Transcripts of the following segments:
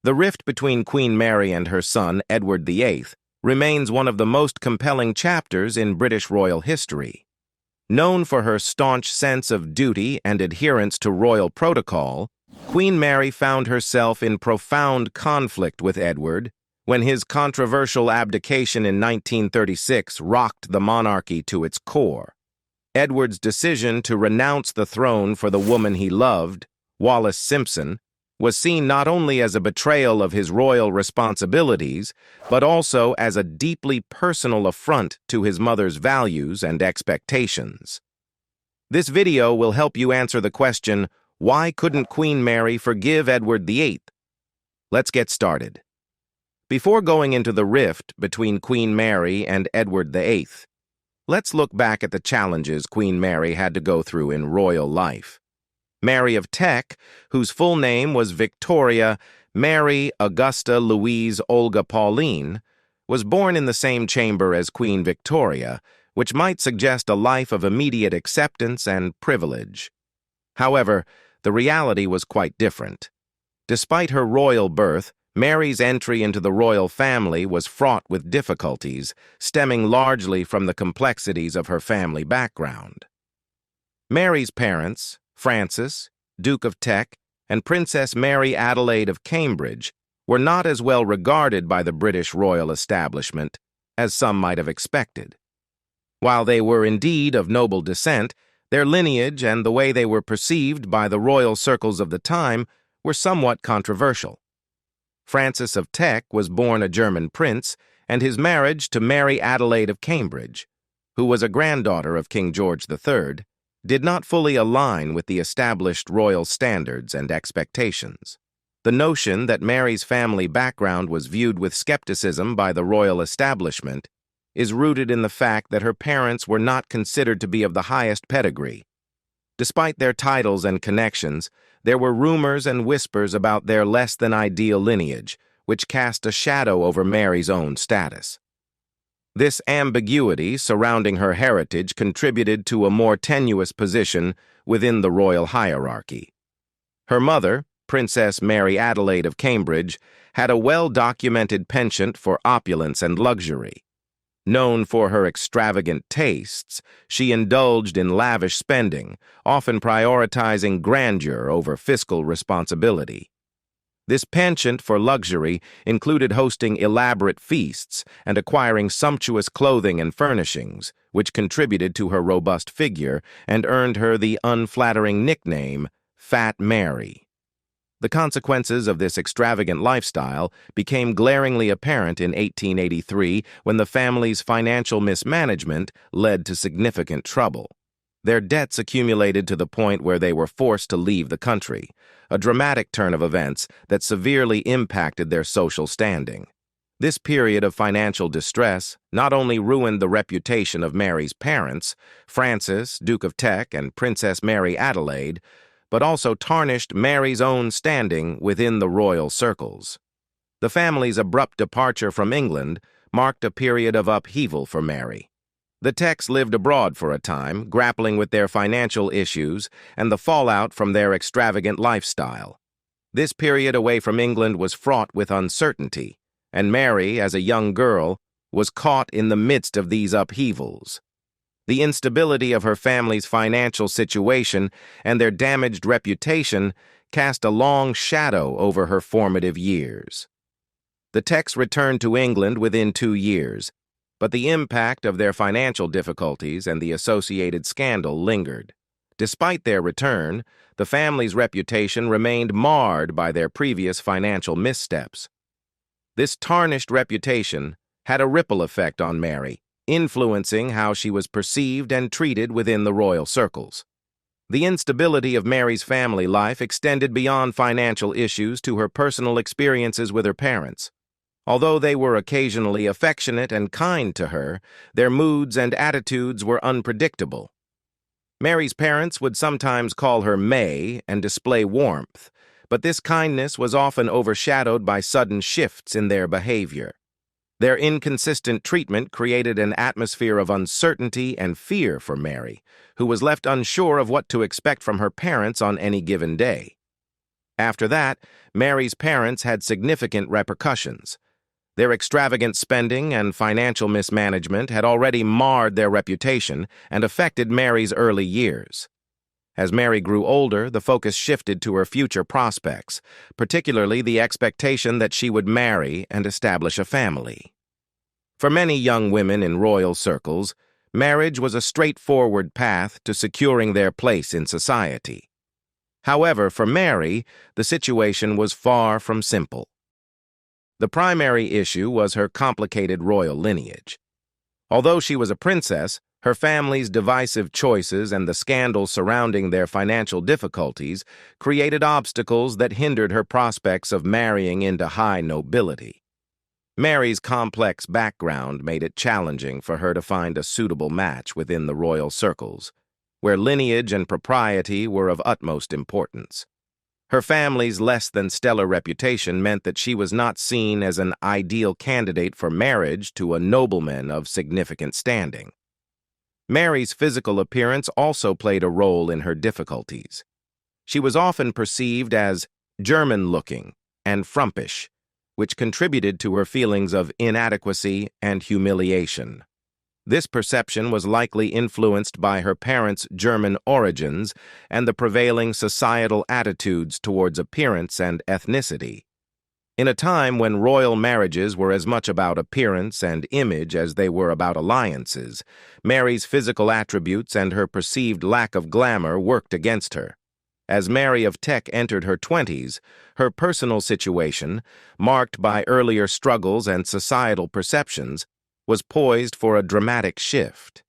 The rift between Queen Mary and her son, Edward VIII, remains one of the most compelling chapters in British royal history. Known for her staunch sense of duty and adherence to royal protocol, Queen Mary found herself in profound conflict with Edward when his controversial abdication in 1936 rocked the monarchy to its core. Edward's decision to renounce the throne for the woman he loved, Wallis Simpson, was seen not only as a betrayal of his royal responsibilities, but also as a deeply personal affront to his mother's values and expectations. This video will help you answer the question, why couldn't Queen Mary forgive Edward VIII? Let's get started. Before going into the rift between Queen Mary and Edward VIII, let's look back at the challenges Queen Mary had to go through in royal life. Mary of Teck, whose full name was Victoria Mary Augusta Louise Olga Pauline, was born in the same chamber as Queen Victoria, which might suggest a life of immediate acceptance and privilege. However, the reality was quite different. Despite her royal birth, Mary's entry into the royal family was fraught with difficulties, stemming largely from the complexities of her family background. Mary's parents, Francis, Duke of Teck, and Princess Mary Adelaide of Cambridge, were not as well regarded by the British royal establishment as some might have expected. While they were indeed of noble descent, their lineage and the way they were perceived by the royal circles of the time were somewhat controversial. Francis of Teck was born a German prince, and his marriage to Mary Adelaide of Cambridge, who was a granddaughter of King George III, did not fully align with the established royal standards and expectations. The notion that Mary's family background was viewed with skepticism by the royal establishment is rooted in the fact that her parents were not considered to be of the highest pedigree. Despite their titles and connections, there were rumors and whispers about their less-than-ideal lineage, which cast a shadow over Mary's own status. This ambiguity surrounding her heritage contributed to a more tenuous position within the royal hierarchy. Her mother, Princess Mary Adelaide of Cambridge, had a well-documented penchant for opulence and luxury. Known for her extravagant tastes, she indulged in lavish spending, often prioritizing grandeur over fiscal responsibility. This penchant for luxury included hosting elaborate feasts and acquiring sumptuous clothing and furnishings, which contributed to her robust figure and earned her the unflattering nickname, Fat Mary. The consequences of this extravagant lifestyle became glaringly apparent in 1883 when the family's financial mismanagement led to significant trouble. Their debts accumulated to the point where they were forced to leave the country, a dramatic turn of events that severely impacted their social standing. This period of financial distress not only ruined the reputation of Mary's parents, Francis, Duke of Teck, and Princess Mary Adelaide, but also tarnished Mary's own standing within the royal circles. The family's abrupt departure from England marked a period of upheaval for Mary. The Tecks lived abroad for a time, grappling with their financial issues and the fallout from their extravagant lifestyle. This period away from England was fraught with uncertainty, and Mary, as a young girl, was caught in the midst of these upheavals. The instability of her family's financial situation and their damaged reputation cast a long shadow over her formative years. The Tecks returned to England within 2 years, but the impact of their financial difficulties and the associated scandal lingered. Despite their return, the family's reputation remained marred by their previous financial missteps. This tarnished reputation had a ripple effect on Mary, influencing how she was perceived and treated within the royal circles. The instability of Mary's family life extended beyond financial issues to her personal experiences with her parents. Although they were occasionally affectionate and kind to her, their moods and attitudes were unpredictable. Mary's parents would sometimes call her May and display warmth, but this kindness was often overshadowed by sudden shifts in their behavior. Their inconsistent treatment created an atmosphere of uncertainty and fear for Mary, who was left unsure of what to expect from her parents on any given day. After that, Mary's parents had significant repercussions. Their extravagant spending and financial mismanagement had already marred their reputation and affected Mary's early years. As Mary grew older, the focus shifted to her future prospects, particularly the expectation that she would marry and establish a family. For many young women in royal circles, marriage was a straightforward path to securing their place in society. However, for Mary, the situation was far from simple. The primary issue was her complicated royal lineage. Although she was a princess, her family's divisive choices and the scandal surrounding their financial difficulties created obstacles that hindered her prospects of marrying into high nobility. Mary's complex background made it challenging for her to find a suitable match within the royal circles, where lineage and propriety were of utmost importance. Her family's less-than-stellar reputation meant that she was not seen as an ideal candidate for marriage to a nobleman of significant standing. Mary's physical appearance also played a role in her difficulties. She was often perceived as German-looking and frumpish, which contributed to her feelings of inadequacy and humiliation. This perception was likely influenced by her parents' German origins and the prevailing societal attitudes towards appearance and ethnicity. In a time when royal marriages were as much about appearance and image as they were about alliances, Mary's physical attributes and her perceived lack of glamour worked against her. As Mary of Teck entered her 20s, her personal situation, marked by earlier struggles and societal perceptions, was poised for a dramatic shift.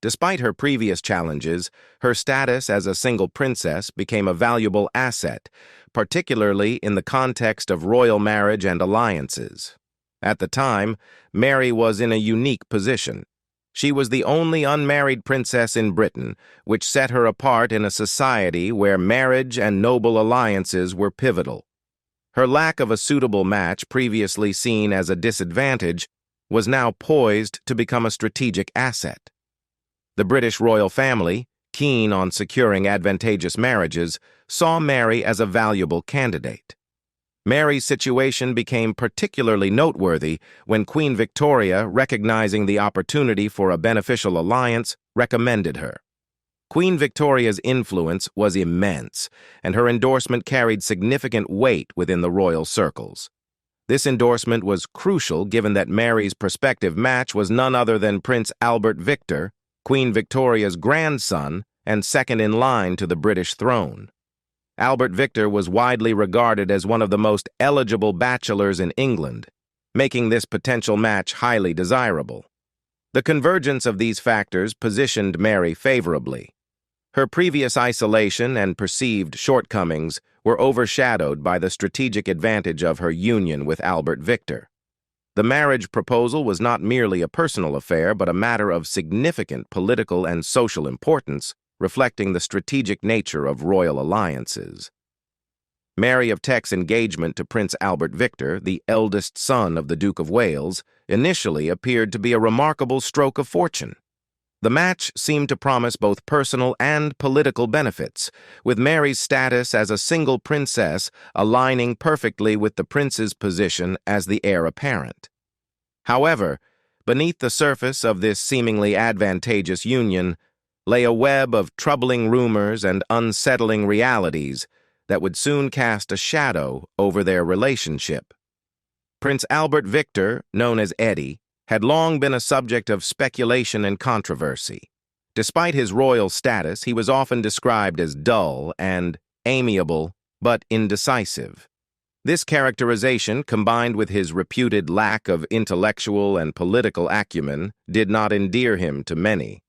Despite her previous challenges, her status as a single princess became a valuable asset, particularly in the context of royal marriage and alliances. At the time, Mary was in a unique position. She was the only unmarried princess in Britain, which set her apart in a society where marriage and noble alliances were pivotal. Her lack of a suitable match, previously seen as a disadvantage, was now poised to become a strategic asset. The British royal family, keen on securing advantageous marriages, saw Mary as a valuable candidate. Mary's situation became particularly noteworthy when Queen Victoria, recognizing the opportunity for a beneficial alliance, recommended her. Queen Victoria's influence was immense, and her endorsement carried significant weight within the royal circles. This endorsement was crucial given that Mary's prospective match was none other than Prince Albert Victor, Queen Victoria's grandson and second in line to the British throne. Albert Victor was widely regarded as one of the most eligible bachelors in England, making this potential match highly desirable. The convergence of these factors positioned Mary favorably. Her previous isolation and perceived shortcomings were overshadowed by the strategic advantage of her union with Albert Victor. The marriage proposal was not merely a personal affair, but a matter of significant political and social importance, reflecting the strategic nature of royal alliances. Mary of Teck's engagement to Prince Albert Victor, the eldest son of the Duke of Wales, initially appeared to be a remarkable stroke of fortune. The match seemed to promise both personal and political benefits, with Mary's status as a single princess aligning perfectly with the prince's position as the heir apparent. However, beneath the surface of this seemingly advantageous union lay a web of troubling rumors and unsettling realities that would soon cast a shadow over their relationship. Prince Albert Victor, known as Eddie, had long been a subject of speculation and controversy. Despite his royal status, he was often described as dull and amiable, but indecisive. This characterization, combined with his reputed lack of intellectual and political acumen, did not endear him to many.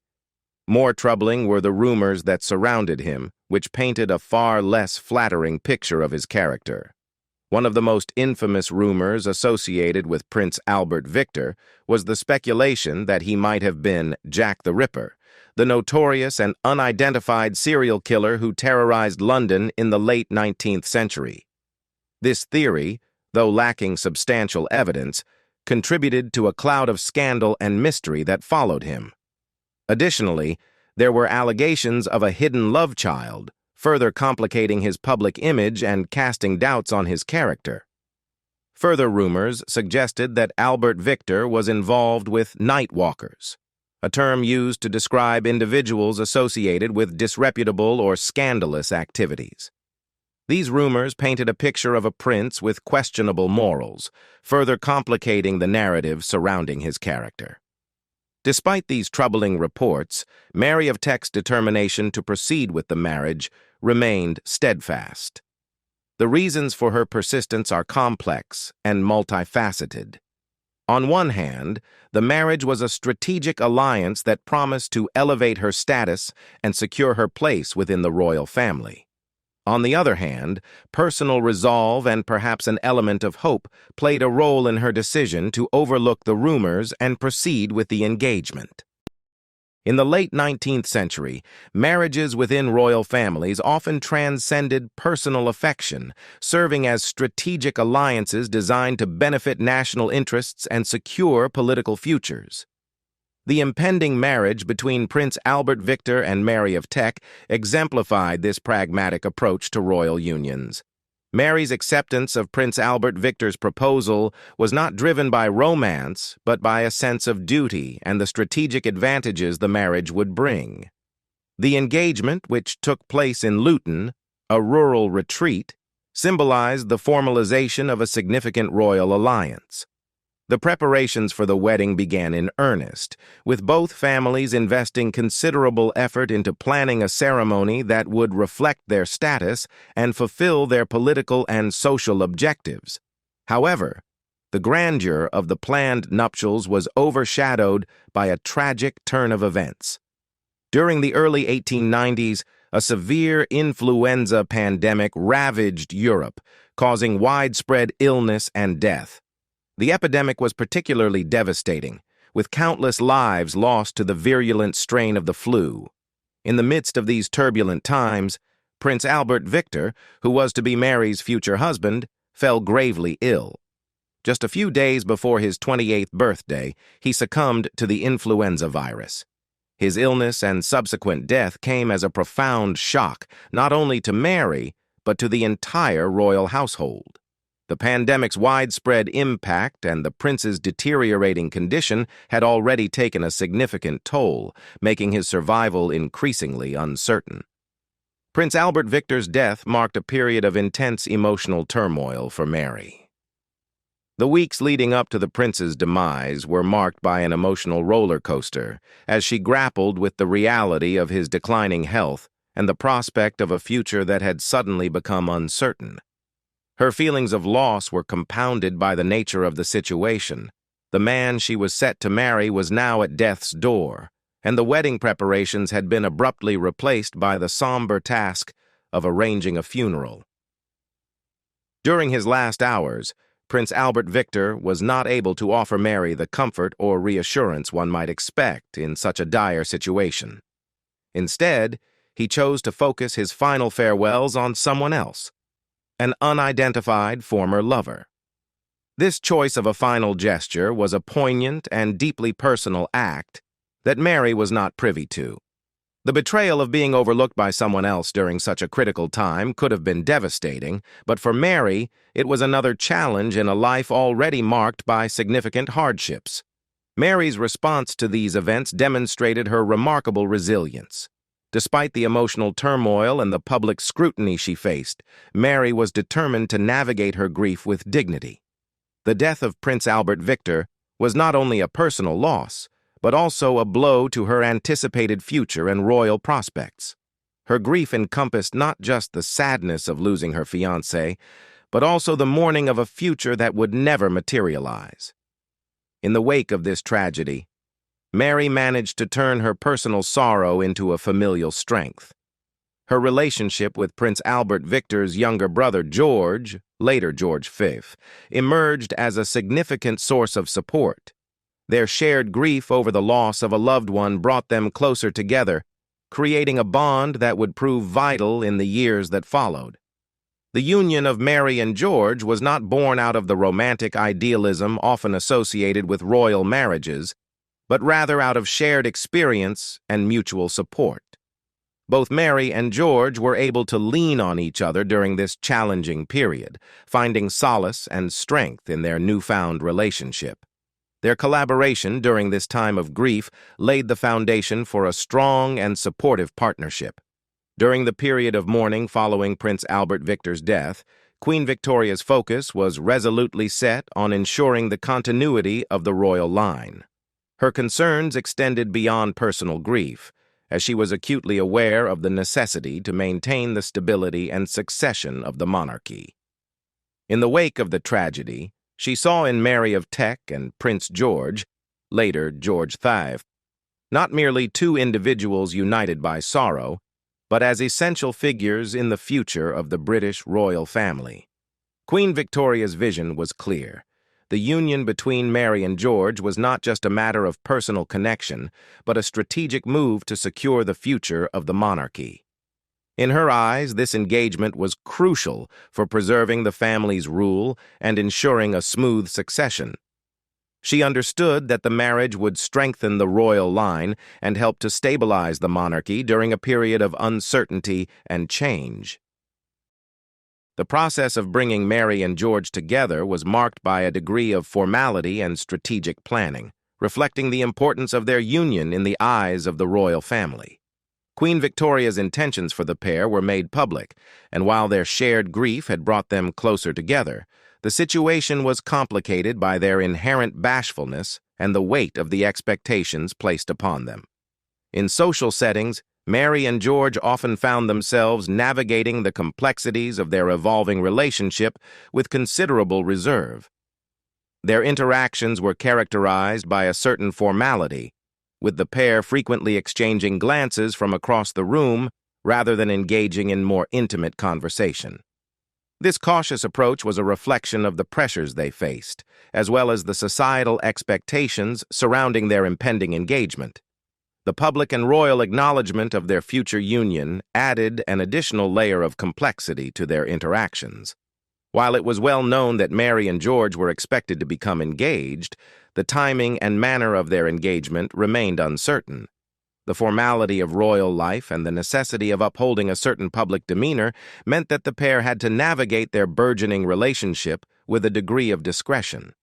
More troubling were the rumors that surrounded him, which painted a far less flattering picture of his character. One of the most infamous rumors associated with Prince Albert Victor was the speculation that he might have been Jack the Ripper, the notorious and unidentified serial killer who terrorized London in the late 19th century. This theory, though lacking substantial evidence, contributed to a cloud of scandal and mystery that followed him. Additionally, there were allegations of a hidden love child, further complicating his public image and casting doubts on his character. Further rumors suggested that Albert Victor was involved with night walkers, a term used to describe individuals associated with disreputable or scandalous activities. These rumors painted a picture of a prince with questionable morals, further complicating the narrative surrounding his character. Despite these troubling reports, Mary of Teck's determination to proceed with the marriage remained steadfast. The reasons for her persistence are complex and multifaceted. On one hand, the marriage was a strategic alliance that promised to elevate her status and secure her place within the royal family. On the other hand, personal resolve and perhaps an element of hope played a role in her decision to overlook the rumors and proceed with the engagement. In the late 19th century, marriages within royal families often transcended personal affection, serving as strategic alliances designed to benefit national interests and secure political futures. The impending marriage between Prince Albert Victor and Mary of Teck exemplified this pragmatic approach to royal unions. Mary's acceptance of Prince Albert Victor's proposal was not driven by romance, but by a sense of duty and the strategic advantages the marriage would bring. The engagement, which took place in Luton, a rural retreat, symbolized the formalization of a significant royal alliance. The preparations for the wedding began in earnest, with both families investing considerable effort into planning a ceremony that would reflect their status and fulfill their political and social objectives. However, the grandeur of the planned nuptials was overshadowed by a tragic turn of events. During the early 1890s, a severe influenza pandemic ravaged Europe, causing widespread illness and death. The epidemic was particularly devastating, with countless lives lost to the virulent strain of the flu. In the midst of these turbulent times, Prince Albert Victor, who was to be Mary's future husband, fell gravely ill. Just a few days before his 28th birthday, he succumbed to the influenza virus. His illness and subsequent death came as a profound shock, not only to Mary, but to the entire royal household. The pandemic's widespread impact and the prince's deteriorating condition had already taken a significant toll, making his survival increasingly uncertain. Prince Albert Victor's death marked a period of intense emotional turmoil for Mary. The weeks leading up to the prince's demise were marked by an emotional roller coaster as she grappled with the reality of his declining health and the prospect of a future that had suddenly become uncertain. Her feelings of loss were compounded by the nature of the situation. The man she was set to marry was now at death's door, and the wedding preparations had been abruptly replaced by the somber task of arranging a funeral. During his last hours, Prince Albert Victor was not able to offer Mary the comfort or reassurance one might expect in such a dire situation. Instead, he chose to focus his final farewells on someone else, an unidentified former lover. This choice of a final gesture was a poignant and deeply personal act that Mary was not privy to. The betrayal of being overlooked by someone else during such a critical time could have been devastating, but for Mary, it was another challenge in a life already marked by significant hardships. Mary's response to these events demonstrated her remarkable resilience. Despite the emotional turmoil and the public scrutiny she faced, Mary was determined to navigate her grief with dignity. The death of Prince Albert Victor was not only a personal loss, but also a blow to her anticipated future and royal prospects. Her grief encompassed not just the sadness of losing her fiancé, but also the mourning of a future that would never materialize. In the wake of this tragedy, Mary managed to turn her personal sorrow into a familial strength. Her relationship with Prince Albert Victor's younger brother George, later George V, emerged as a significant source of support. Their shared grief over the loss of a loved one brought them closer together, creating a bond that would prove vital in the years that followed. The union of Mary and George was not born out of the romantic idealism often associated with royal marriages, but rather out of shared experience and mutual support. Both Mary and George were able to lean on each other during this challenging period, finding solace and strength in their newfound relationship. Their collaboration during this time of grief laid the foundation for a strong and supportive partnership. During the period of mourning following Prince Albert Victor's death, Queen Victoria's focus was resolutely set on ensuring the continuity of the royal line. Her concerns extended beyond personal grief, as she was acutely aware of the necessity to maintain the stability and succession of the monarchy. In the wake of the tragedy, she saw in Mary of Teck and Prince George, later George VIII, not merely two individuals united by sorrow, but as essential figures in the future of the British royal family. Queen Victoria's vision was clear. The union between Mary and George was not just a matter of personal connection, but a strategic move to secure the future of the monarchy. In her eyes, this engagement was crucial for preserving the family's rule and ensuring a smooth succession. She understood that the marriage would strengthen the royal line and help to stabilize the monarchy during a period of uncertainty and change. The process of bringing Mary and George together was marked by a degree of formality and strategic planning, reflecting the importance of their union in the eyes of the royal family. Queen Victoria's intentions for the pair were made public, and while their shared grief had brought them closer together, the situation was complicated by their inherent bashfulness and the weight of the expectations placed upon them. In social settings, Mary and George often found themselves navigating the complexities of their evolving relationship with considerable reserve. Their interactions were characterized by a certain formality, with the pair frequently exchanging glances from across the room rather than engaging in more intimate conversation. This cautious approach was a reflection of the pressures they faced, as well as the societal expectations surrounding their impending engagement. The public and royal acknowledgement of their future union added an additional layer of complexity to their interactions. While it was well known that Mary and George were expected to become engaged, the timing and manner of their engagement remained uncertain. The formality of royal life and the necessity of upholding a certain public demeanor meant that the pair had to navigate their burgeoning relationship with a degree of discretion.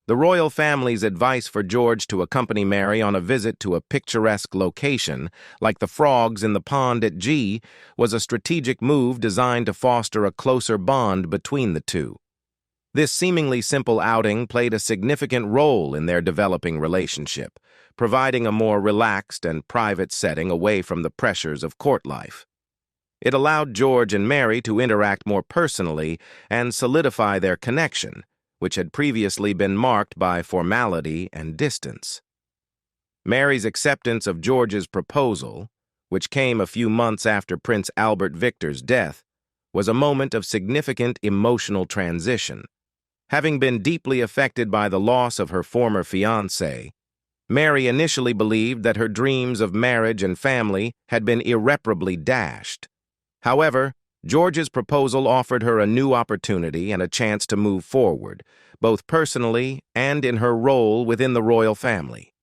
The royal family's advice for George to accompany Mary on a visit to a picturesque location, like the frogs in the pond at G, was a strategic move designed to foster a closer bond between the two. This seemingly simple outing played a significant role in their developing relationship, providing a more relaxed and private setting away from the pressures of court life. It allowed George and Mary to interact more personally and solidify their connection, which had previously been marked by formality and distance. Mary's acceptance of George's proposal, which came a few months after Prince Albert Victor's death, was a moment of significant emotional transition. Having been deeply affected by the loss of her former fiancé, Mary initially believed that her dreams of marriage and family had been irreparably dashed. However, George's proposal offered her a new opportunity and a chance to move forward, both personally and in her role within the royal family.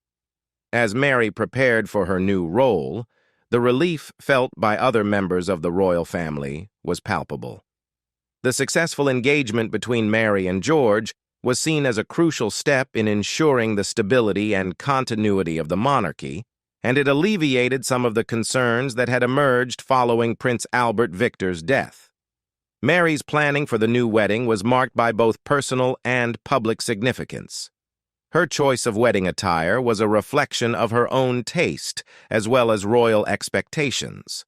As Mary prepared for her new role, the relief felt by other members of the royal family was palpable. The successful engagement between Mary and George was seen as a crucial step in ensuring the stability and continuity of the monarchy, and it alleviated some of the concerns that had emerged following Prince Albert Victor's death. Mary's planning for the new wedding was marked by both personal and public significance. Her choice of wedding attire was a reflection of her own taste, as well as royal expectations.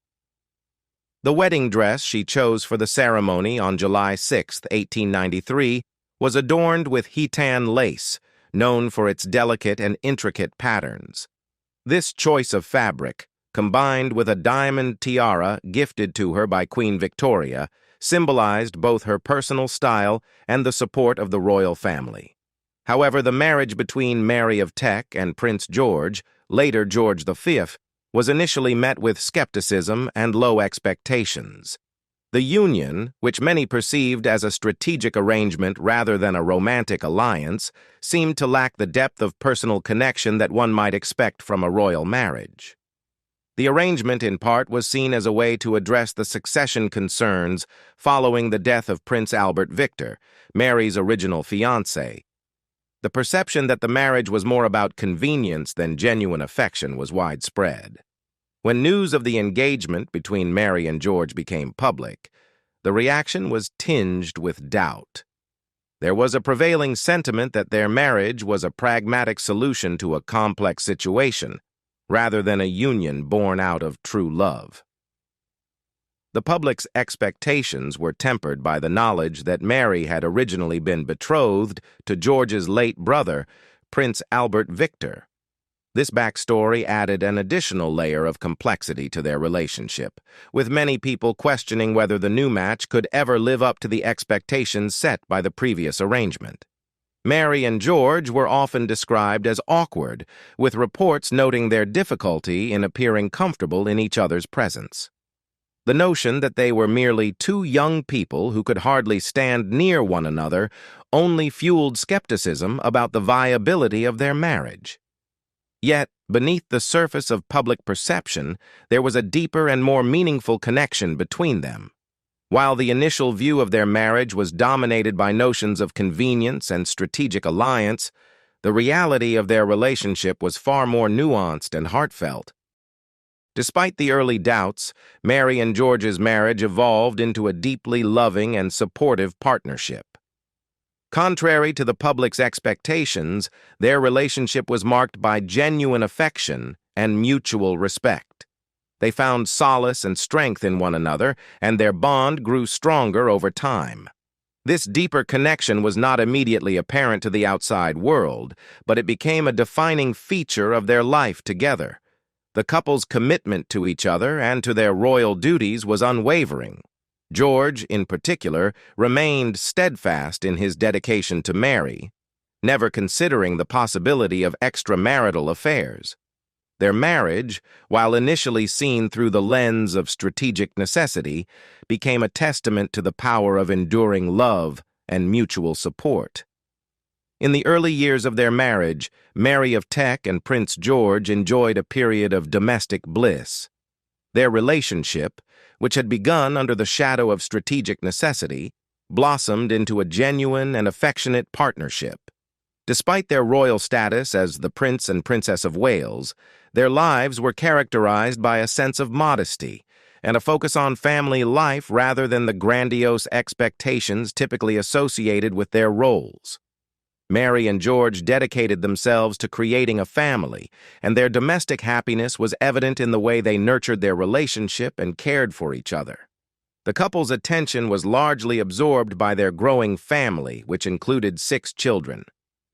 The wedding dress she chose for the ceremony on July 6, 1893, was adorned with khitan lace, known for its delicate and intricate patterns. This choice of fabric, combined with a diamond tiara gifted to her by Queen Victoria, symbolized both her personal style and the support of the royal family. However, the marriage between Mary of Teck and Prince George, later George V, was initially met with skepticism and low expectations. The union, which many perceived as a strategic arrangement rather than a romantic alliance, seemed to lack the depth of personal connection that one might expect from a royal marriage. The arrangement, in part, was seen as a way to address the succession concerns following the death of Prince Albert Victor, Mary's original fiancé. The perception that the marriage was more about convenience than genuine affection was widespread. When news of the engagement between Mary and George became public, the reaction was tinged with doubt. There was a prevailing sentiment that their marriage was a pragmatic solution to a complex situation, rather than a union born out of true love. The public's expectations were tempered by the knowledge that Mary had originally been betrothed to George's late brother, Prince Albert Victor. This backstory added an additional layer of complexity to their relationship, with many people questioning whether the new match could ever live up to the expectations set by the previous arrangement. Mary and George were often described as awkward, with reports noting their difficulty in appearing comfortable in each other's presence. The notion that they were merely two young people who could hardly stand near one another only fueled skepticism about the viability of their marriage. Yet, beneath the surface of public perception, there was a deeper and more meaningful connection between them. While the initial view of their marriage was dominated by notions of convenience and strategic alliance, the reality of their relationship was far more nuanced and heartfelt. Despite the early doubts, Mary and George's marriage evolved into a deeply loving and supportive partnership. Contrary to the public's expectations, their relationship was marked by genuine affection and mutual respect. They found solace and strength in one another, and their bond grew stronger over time. This deeper connection was not immediately apparent to the outside world, but it became a defining feature of their life together. The couple's commitment to each other and to their royal duties was unwavering. George, in particular, remained steadfast in his dedication to Mary, never considering the possibility of extramarital affairs. Their marriage, while initially seen through the lens of strategic necessity, became a testament to the power of enduring love and mutual support. In the early years of their marriage, Mary of Teck and Prince George enjoyed a period of domestic bliss. Their relationship, which had begun under the shadow of strategic necessity, blossomed into a genuine and affectionate partnership. Despite their royal status as the Prince and Princess of Wales, their lives were characterized by a sense of modesty and a focus on family life rather than the grandiose expectations typically associated with their roles. Mary and George dedicated themselves to creating a family, and their domestic happiness was evident in the way they nurtured their relationship and cared for each other. The couple's attention was largely absorbed by their growing family, which included 6 children.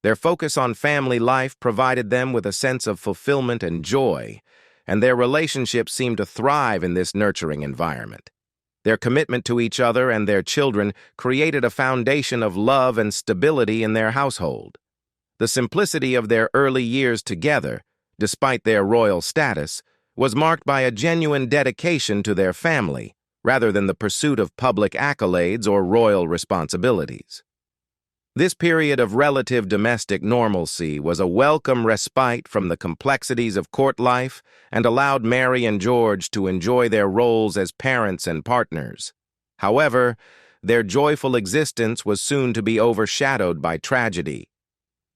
Their focus on family life provided them with a sense of fulfillment and joy, and their relationship seemed to thrive in this nurturing environment. Their commitment to each other and their children created a foundation of love and stability in their household. The simplicity of their early years together, despite their royal status, was marked by a genuine dedication to their family, rather than the pursuit of public accolades or royal responsibilities. This period of relative domestic normalcy was a welcome respite from the complexities of court life and allowed Mary and George to enjoy their roles as parents and partners. However, their joyful existence was soon to be overshadowed by tragedy.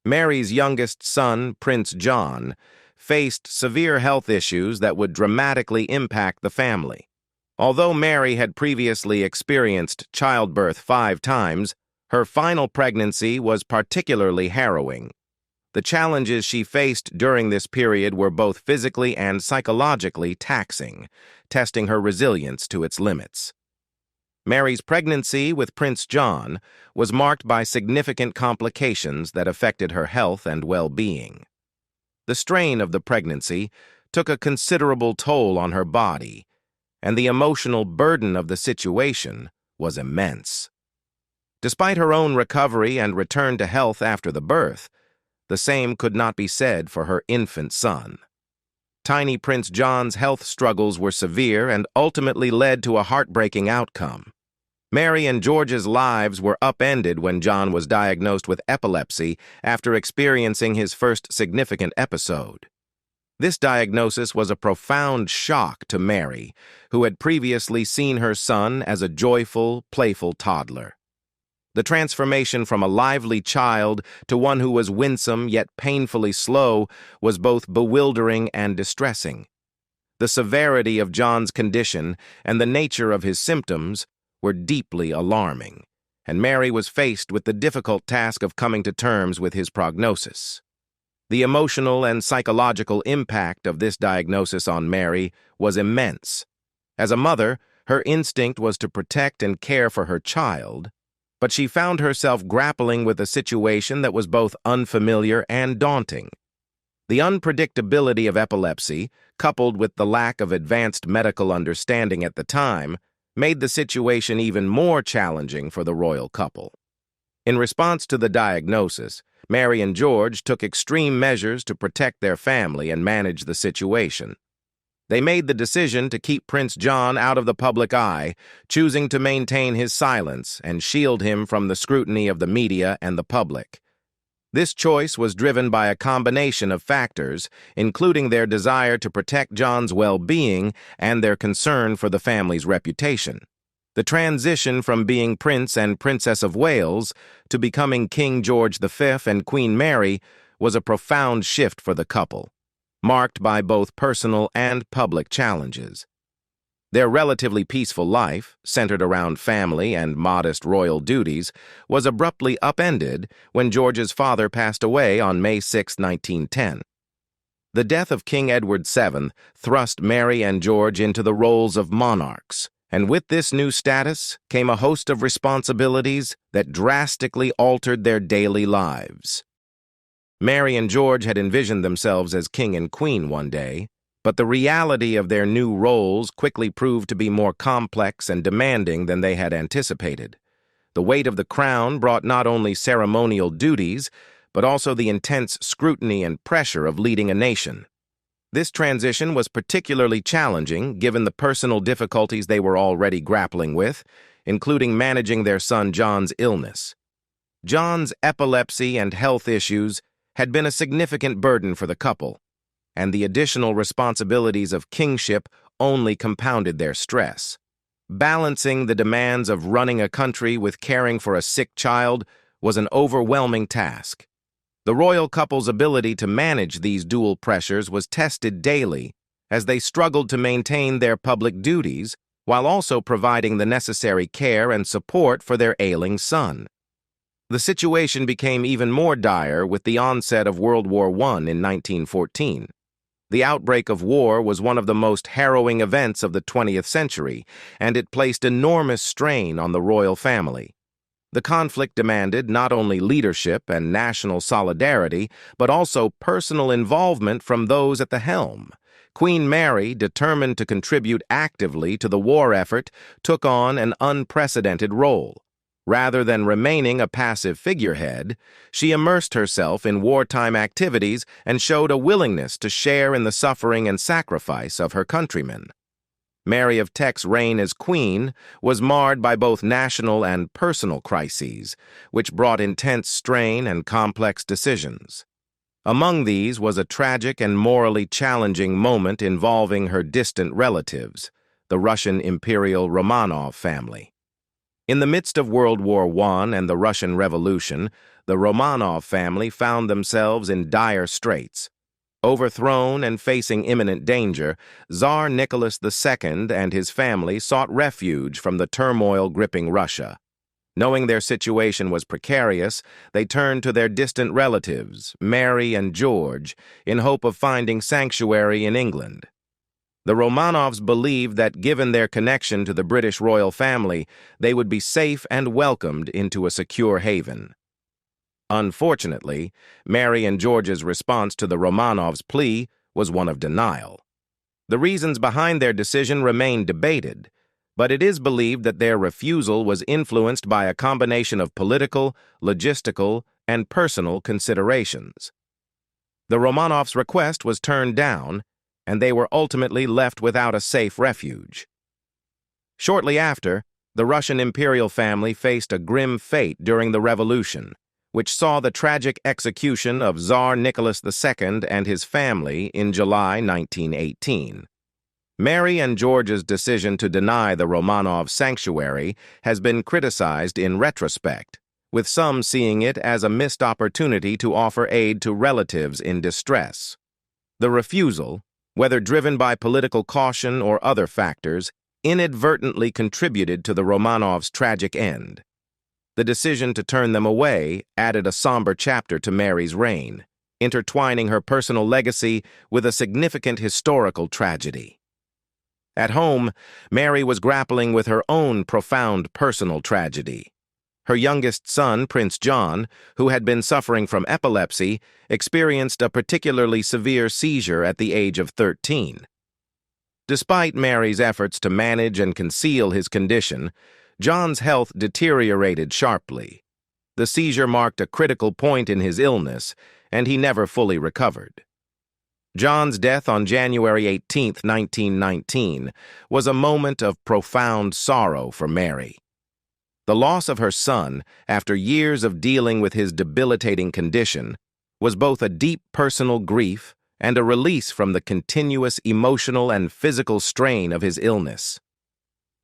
Mary's youngest son, Prince John, faced severe health issues that would dramatically impact the family. Although Mary had previously experienced childbirth 5 times, her final pregnancy was particularly harrowing. The challenges she faced during this period were both physically and psychologically taxing, testing her resilience to its limits. Mary's pregnancy with Prince John was marked by significant complications that affected her health and well-being. The strain of the pregnancy took a considerable toll on her body, and the emotional burden of the situation was immense. Despite her own recovery and return to health after the birth, the same could not be said for her infant son. Tiny Prince John's health struggles were severe and ultimately led to a heartbreaking outcome. Mary and George's lives were upended when John was diagnosed with epilepsy after experiencing his first significant episode. This diagnosis was a profound shock to Mary, who had previously seen her son as a joyful, playful toddler. The transformation from a lively child to one who was winsome yet painfully slow was both bewildering and distressing. The severity of John's condition and the nature of his symptoms were deeply alarming, and Mary was faced with the difficult task of coming to terms with his prognosis. The emotional and psychological impact of this diagnosis on Mary was immense. As a mother, her instinct was to protect and care for her child, but she found herself grappling with a situation that was both unfamiliar and daunting. The unpredictability of epilepsy, coupled with the lack of advanced medical understanding at the time, made the situation even more challenging for the royal couple. In response to the diagnosis, Mary and George took extreme measures to protect their family and manage the situation. They made the decision to keep Prince John out of the public eye, choosing to maintain his silence and shield him from the scrutiny of the media and the public. This choice was driven by a combination of factors, including their desire to protect John's well-being and their concern for the family's reputation. The transition from being Prince and Princess of Wales to becoming King George V and Queen Mary was a profound shift for the couple, marked by both personal and public challenges. Their relatively peaceful life, centered around family and modest royal duties, was abruptly upended when George's father passed away on May 6, 1910. The death of King Edward VII thrust Mary and George into the roles of monarchs, and with this new status came a host of responsibilities that drastically altered their daily lives. Mary and George had envisioned themselves as king and queen one day, but the reality of their new roles quickly proved to be more complex and demanding than they had anticipated. The weight of the crown brought not only ceremonial duties, but also the intense scrutiny and pressure of leading a nation. This transition was particularly challenging given the personal difficulties they were already grappling with, including managing their son John's illness. John's epilepsy and health issues had been a significant burden for the couple, and the additional responsibilities of kingship only compounded their stress. Balancing the demands of running a country with caring for a sick child was an overwhelming task. The royal couple's ability to manage these dual pressures was tested daily as they struggled to maintain their public duties while also providing the necessary care and support for their ailing son. The situation became even more dire with the onset of World War I in 1914. The outbreak of war was one of the most harrowing events of the 20th century, and it placed enormous strain on the royal family. The conflict demanded not only leadership and national solidarity, but also personal involvement from those at the helm. Queen Mary, determined to contribute actively to the war effort, took on an unprecedented role. Rather than remaining a passive figurehead, she immersed herself in wartime activities and showed a willingness to share in the suffering and sacrifice of her countrymen. Mary of Teck's reign as queen was marred by both national and personal crises, which brought intense strain and complex decisions. Among these was a tragic and morally challenging moment involving her distant relatives, the Russian imperial Romanov family. In the midst of World War I and the Russian Revolution, the Romanov family found themselves in dire straits. Overthrown and facing imminent danger, Tsar Nicholas II and his family sought refuge from the turmoil gripping Russia. Knowing their situation was precarious, they turned to their distant relatives, Mary and George, in hope of finding sanctuary in England. The Romanovs believed that given their connection to the British royal family, they would be safe and welcomed into a secure haven. Unfortunately, Mary and George's response to the Romanovs' plea was one of denial. The reasons behind their decision remain debated, but it is believed that their refusal was influenced by a combination of political, logistical, and personal considerations. The Romanovs' request was turned down, and they were ultimately left without a safe refuge. Shortly after, the Russian imperial family faced a grim fate during the revolution, which saw the tragic execution of Tsar Nicholas II and his family in July 1918. Mary and George's decision to deny the Romanov sanctuary has been criticized in retrospect, with some seeing it as a missed opportunity to offer aid to relatives in distress. The refusal, whether driven by political caution or other factors, inadvertently contributed to the Romanovs' tragic end. The decision to turn them away added a somber chapter to Mary's reign, intertwining her personal legacy with a significant historical tragedy. At home, Mary was grappling with her own profound personal tragedy. Her youngest son, Prince John, who had been suffering from epilepsy, experienced a particularly severe seizure at the age of 13. Despite Mary's efforts to manage and conceal his condition, John's health deteriorated sharply. The seizure marked a critical point in his illness, and he never fully recovered. John's death on January 18, 1919, was a moment of profound sorrow for Mary. The loss of her son, after years of dealing with his debilitating condition, was both a deep personal grief and a release from the continuous emotional and physical strain of his illness.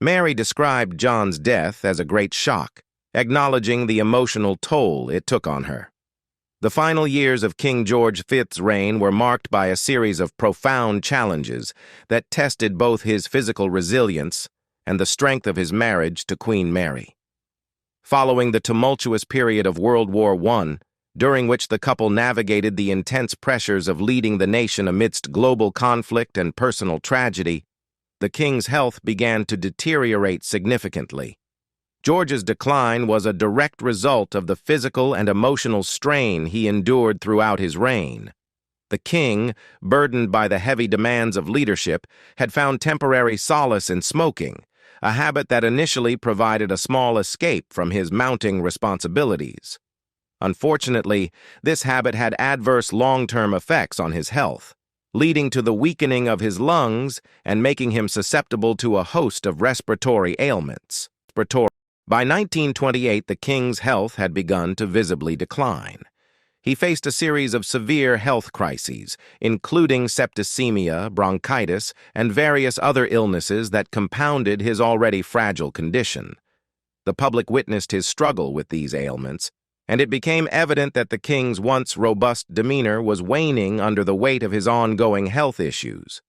Mary described John's death as a great shock, acknowledging the emotional toll it took on her. The final years of King George V's reign were marked by a series of profound challenges that tested both his physical resilience and the strength of his marriage to Queen Mary. Following the tumultuous period of World War I, during which the couple navigated the intense pressures of leading the nation amidst global conflict and personal tragedy, the king's health began to deteriorate significantly. George's decline was a direct result of the physical and emotional strain he endured throughout his reign. The king, burdened by the heavy demands of leadership, had found temporary solace in smoking, a habit that initially provided a small escape from his mounting responsibilities. Unfortunately, this habit had adverse long-term effects on his health, leading to the weakening of his lungs and making him susceptible to a host of respiratory ailments. By 1928, the king's health had begun to visibly decline. He faced a series of severe health crises, including septicemia, bronchitis, and various other illnesses that compounded his already fragile condition. The public witnessed his struggle with these ailments, and it became evident that the king's once robust demeanor was waning under the weight of his ongoing health issues.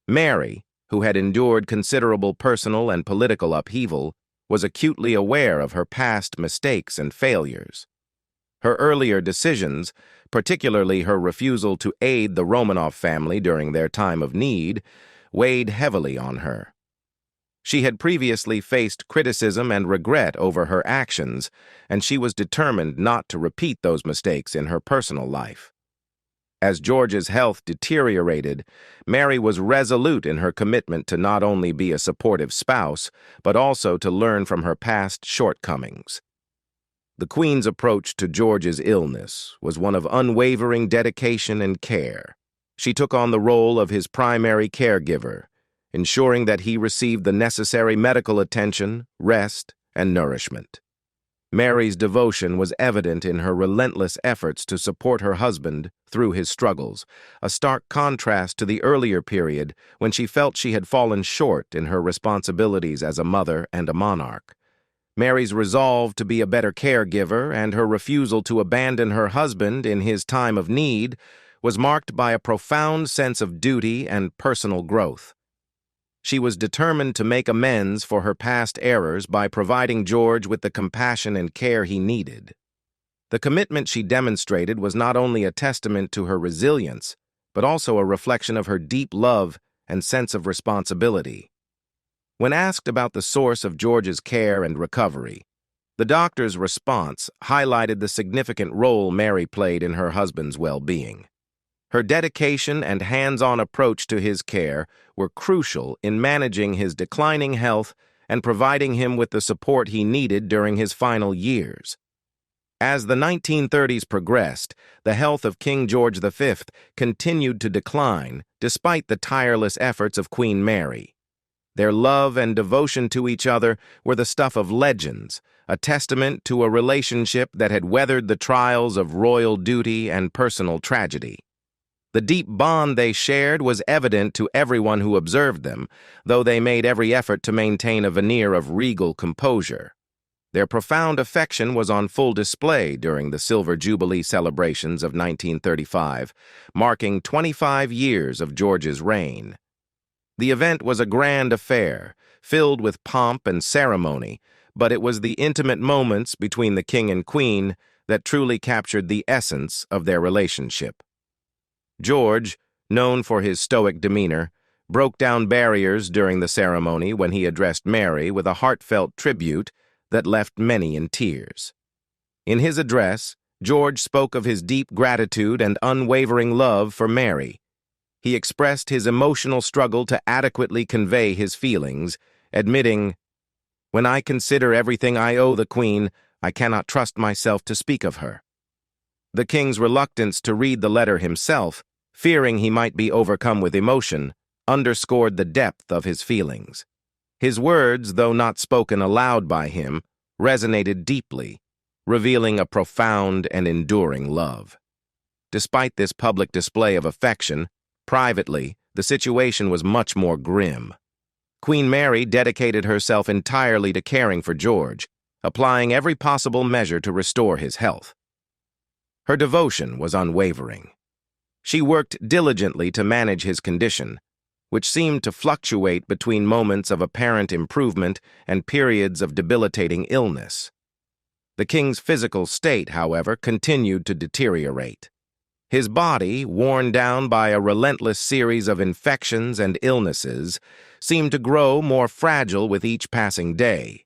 Mary, who had endured considerable personal and political upheaval, was acutely aware of her past mistakes and failures. Her earlier decisions, particularly her refusal to aid the Romanov family during their time of need, weighed heavily on her. She had previously faced criticism and regret over her actions, and she was determined not to repeat those mistakes in her personal life. As George's health deteriorated, Mary was resolute in her commitment to not only be a supportive spouse, but also to learn from her past shortcomings. The Queen's approach to George's illness was one of unwavering dedication and care. She took on the role of his primary caregiver, ensuring that he received the necessary medical attention, rest, and nourishment. Mary's devotion was evident in her relentless efforts to support her husband through his struggles, a stark contrast to the earlier period when she felt she had fallen short in her responsibilities as a mother and a monarch. Mary's resolve to be a better caregiver and her refusal to abandon her husband in his time of need was marked by a profound sense of duty and personal growth. She was determined to make amends for her past errors by providing George with the compassion and care he needed. The commitment she demonstrated was not only a testament to her resilience, but also a reflection of her deep love and sense of responsibility. When asked about the source of George's care and recovery, the doctor's response highlighted the significant role Mary played in her husband's well-being. Her dedication and hands-on approach to his care were crucial in managing his declining health and providing him with the support he needed during his final years. As the 1930s progressed, the health of King George V continued to decline despite the tireless efforts of Queen Mary. Their love and devotion to each other were the stuff of legends, a testament to a relationship that had weathered the trials of royal duty and personal tragedy. The deep bond they shared was evident to everyone who observed them, though they made every effort to maintain a veneer of regal composure. Their profound affection was on full display during the Silver Jubilee celebrations of 1935, marking 25 years of George's reign. The event was a grand affair, filled with pomp and ceremony, but it was the intimate moments between the king and queen that truly captured the essence of their relationship. George, known for his stoic demeanor, broke down barriers during the ceremony when he addressed Mary with a heartfelt tribute that left many in tears. In his address, George spoke of his deep gratitude and unwavering love for Mary. He expressed his emotional struggle to adequately convey his feelings, admitting, "When I consider everything I owe the Queen, I cannot trust myself to speak of her." The king's reluctance to read the letter himself, fearing he might be overcome with emotion, underscored the depth of his feelings. His words, though not spoken aloud by him, resonated deeply, revealing a profound and enduring love. Despite this public display of affection, privately, the situation was much more grim. Queen Mary dedicated herself entirely to caring for George, applying every possible measure to restore his health. Her devotion was unwavering. She worked diligently to manage his condition, which seemed to fluctuate between moments of apparent improvement and periods of debilitating illness. The king's physical state, however, continued to deteriorate. His body, worn down by a relentless series of infections and illnesses, seemed to grow more fragile with each passing day.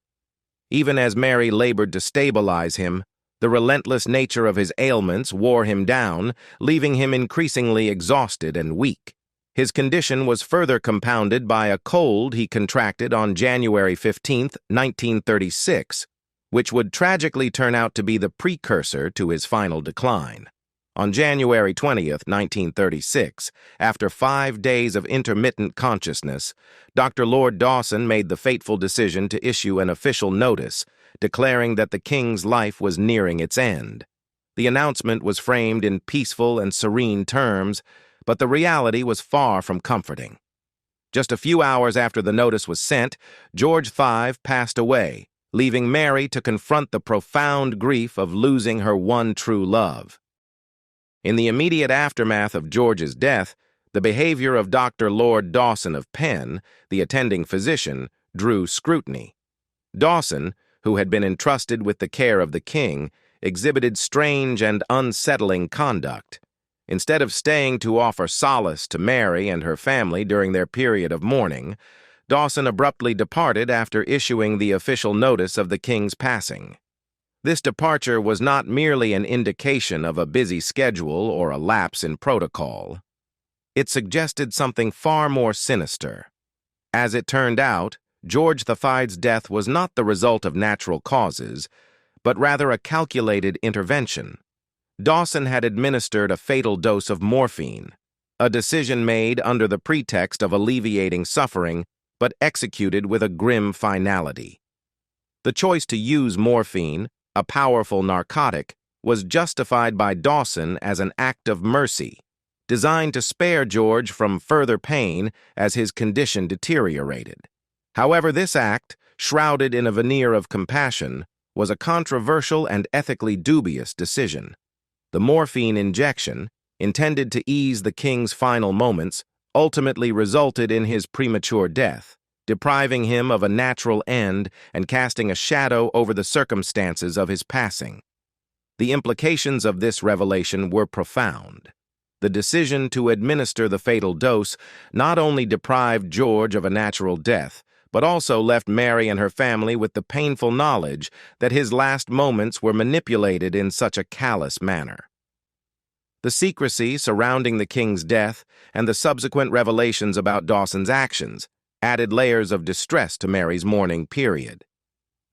Even as Mary labored to stabilize him, the relentless nature of his ailments wore him down, leaving him increasingly exhausted and weak. His condition was further compounded by a cold he contracted on January 15, 1936, which would tragically turn out to be the precursor to his final decline. On January 20, 1936, after 5 days of intermittent consciousness, Dr. Lord Dawson made the fateful decision to issue an official notice declaring that the king's life was nearing its end. The announcement was framed in peaceful and serene terms, but the reality was far from comforting. Just a few hours after the notice was sent, George V passed away, leaving Mary to confront the profound grief of losing her one true love. In the immediate aftermath of George's death, the behavior of Dr. Lord Dawson of Penn, the attending physician, drew scrutiny. Dawson, who had been entrusted with the care of the king, exhibited strange and unsettling conduct. Instead of staying to offer solace to Mary and her family during their period of mourning, Dawson abruptly departed after issuing the official notice of the king's passing. This departure was not merely an indication of a busy schedule or a lapse in protocol. It suggested something far more sinister. As it turned out, George V's death was not the result of natural causes, but rather a calculated intervention. Dawson had administered a fatal dose of morphine, a decision made under the pretext of alleviating suffering, but executed with a grim finality. The choice to use morphine, a powerful narcotic, was justified by Dawson as an act of mercy, designed to spare George from further pain as his condition deteriorated. However, this act, shrouded in a veneer of compassion, was a controversial and ethically dubious decision. The morphine injection, intended to ease the king's final moments, ultimately resulted in his premature death, depriving him of a natural end and casting a shadow over the circumstances of his passing. The implications of this revelation were profound. The decision to administer the fatal dose not only deprived George of a natural death, but also left Mary and her family with the painful knowledge that his last moments were manipulated in such a callous manner. The secrecy surrounding the king's death and the subsequent revelations about Dawson's actions added layers of distress to Mary's mourning period.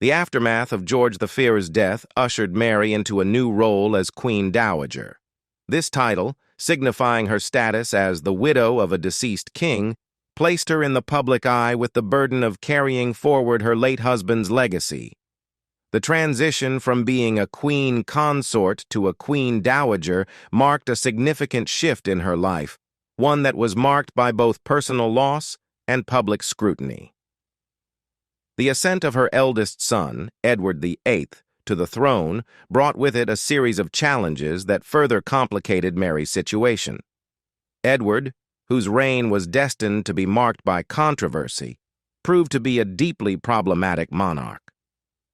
The aftermath of George V's death ushered Mary into a new role as Queen Dowager. This title, signifying her status as the widow of a deceased king, placed her in the public eye with the burden of carrying forward her late husband's legacy. The transition from being a queen consort to a queen dowager marked a significant shift in her life, one that was marked by both personal loss and public scrutiny. The ascent of her eldest son, Edward VIII, to the throne brought with it a series of challenges that further complicated Mary's situation. Edward, whose reign was destined to be marked by controversy, proved to be a deeply problematic monarch.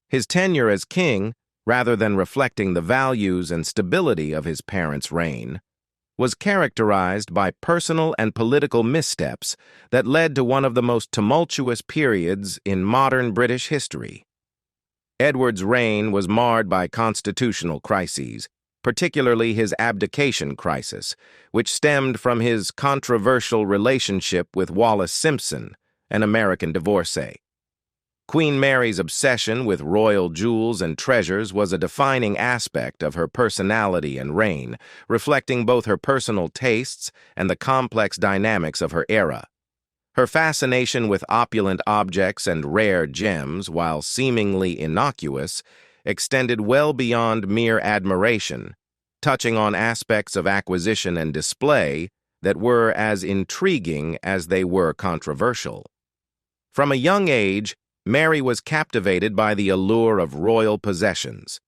His tenure as king, rather than reflecting the values and stability of his parents' reign, was characterized by personal and political missteps that led to one of the most tumultuous periods in modern British history. Edward's reign was marred by constitutional crises, particularly his abdication crisis, which stemmed from his controversial relationship with Wallis Simpson, an American divorcee. Queen Mary's obsession with royal jewels and treasures was a defining aspect of her personality and reign, reflecting both her personal tastes and the complex dynamics of her era. Her fascination with opulent objects and rare gems, while seemingly innocuous, extended well beyond mere admiration, touching on aspects of acquisition and display that were as intriguing as they were controversial. From a young age, Mary was captivated by the allure of royal possessions.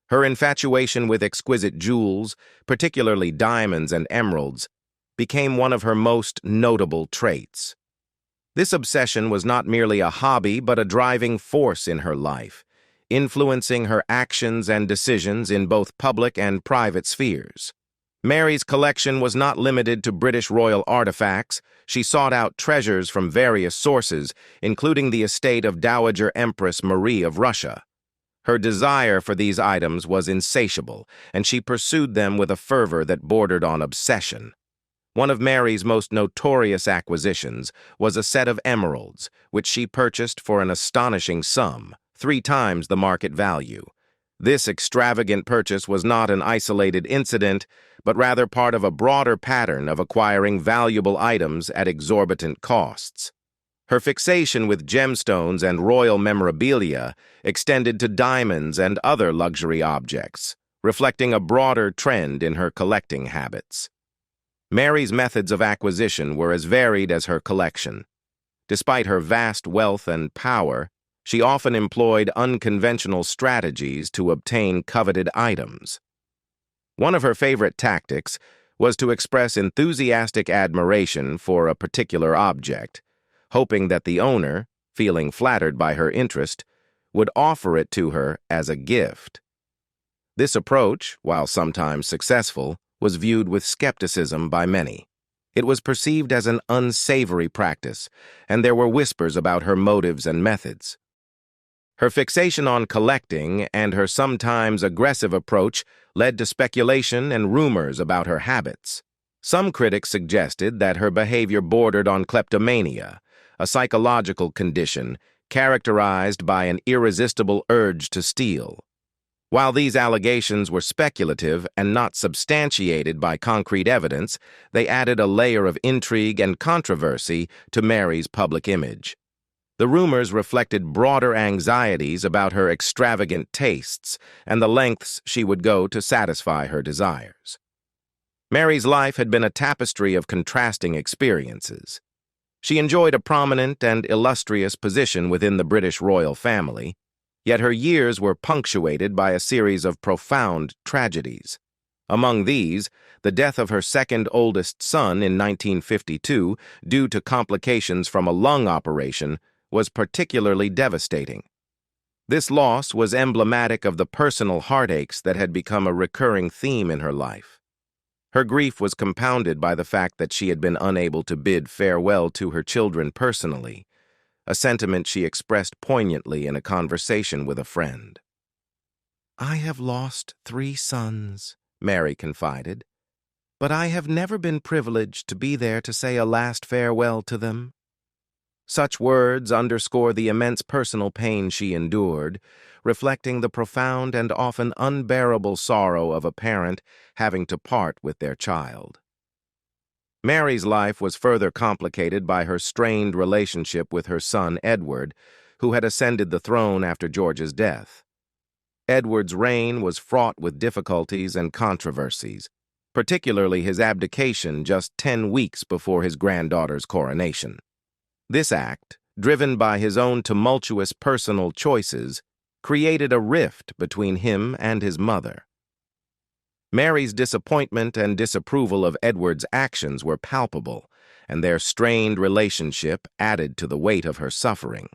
Her infatuation with exquisite jewels, particularly diamonds and emeralds, became one of her most notable traits. This obsession was not merely a hobby but a driving force in her life, influencing her actions and decisions in both public and private spheres. Mary's collection was not limited to British royal artifacts. She sought out treasures from various sources, including the estate of Dowager Empress Marie of Russia. Her desire for these items was insatiable, and she pursued them with a fervor that bordered on obsession. One of Mary's most notorious acquisitions was a set of emeralds, which she purchased for an astonishing sum, 3 times the market value. This extravagant purchase was not an isolated incident, but rather part of a broader pattern of acquiring valuable items at exorbitant costs. Her fixation with gemstones and royal memorabilia extended to diamonds and other luxury objects, reflecting a broader trend in her collecting habits. Mary's methods of acquisition were as varied as her collection. Despite her vast wealth and power, she often employed unconventional strategies to obtain coveted items. One of her favorite tactics was to express enthusiastic admiration for a particular object, hoping that the owner, feeling flattered by her interest, would offer it to her as a gift. This approach, while sometimes successful, was viewed with skepticism by many. It was perceived as an unsavory practice, and there were whispers about her motives and methods. Her fixation on collecting and her sometimes aggressive approach led to speculation and rumors about her habits. Some critics suggested that her behavior bordered on kleptomania, a psychological condition characterized by an irresistible urge to steal. While these allegations were speculative and not substantiated by concrete evidence, they added a layer of intrigue and controversy to Mary's public image. The rumors reflected broader anxieties about her extravagant tastes and the lengths she would go to satisfy her desires. Mary's life had been a tapestry of contrasting experiences. She enjoyed a prominent and illustrious position within the British royal family, yet her years were punctuated by a series of profound tragedies. Among these, the death of her second oldest son in 1952 due to complications from a lung operation was particularly devastating. This loss was emblematic of the personal heartaches that had become a recurring theme in her life. Her grief was compounded by the fact that she had been unable to bid farewell to her children personally, a sentiment she expressed poignantly in a conversation with a friend. "I have lost 3 sons," Mary confided, "but I have never been privileged to be there to say a last farewell to them." Such words underscore the immense personal pain she endured, reflecting the profound and often unbearable sorrow of a parent having to part with their child. Mary's life was further complicated by her strained relationship with her son Edward, who had ascended the throne after George's death. Edward's reign was fraught with difficulties and controversies, particularly his abdication just 10 weeks before his granddaughter's coronation. This act, driven by his own tumultuous personal choices, created a rift between him and his mother. Mary's disappointment and disapproval of Edward's actions were palpable, and their strained relationship added to the weight of her suffering.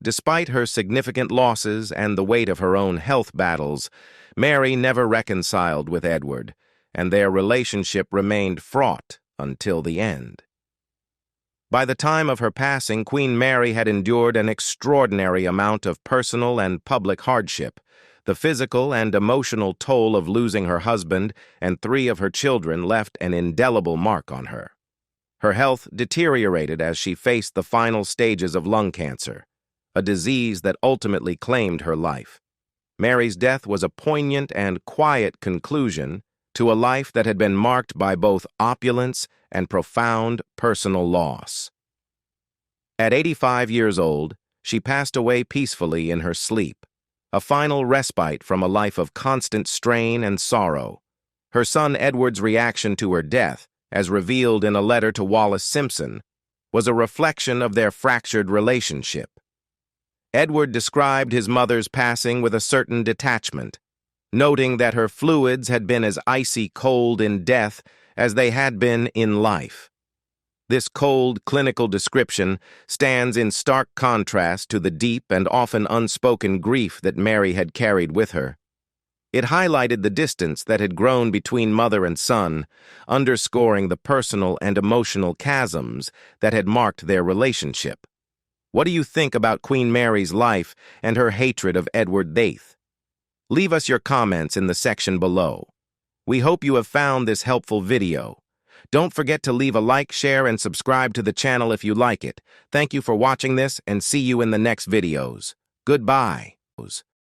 Despite her significant losses and the weight of her own health battles, Mary never reconciled with Edward, and their relationship remained fraught until the end. By the time of her passing, Queen Mary had endured an extraordinary amount of personal and public hardship. The physical and emotional toll of losing her husband and 3 of her children left an indelible mark on her. Her health deteriorated as she faced the final stages of lung cancer, a disease that ultimately claimed her life. Mary's death was a poignant and quiet conclusion to a life that had been marked by both opulence and profound personal loss. At 85 years old, she passed away peacefully in her sleep, a final respite from a life of constant strain and sorrow. Her son Edward's reaction to her death, as revealed in a letter to Wallis Simpson, was a reflection of their fractured relationship. Edward described his mother's passing with a certain detachment, noting that her fluids had been as icy cold in death as they had been in life. This cold, clinical description stands in stark contrast to the deep and often unspoken grief that Mary had carried with her. It highlighted the distance that had grown between mother and son, underscoring the personal and emotional chasms that had marked their relationship. What do you think about Queen Mary's life and her hatred of Edward VIII? Leave us your comments in the section below. We hope you have found this helpful video. Don't forget to leave a like, share, and subscribe to the channel if you like it. Thank you for watching this, and see you in the next videos. Goodbye.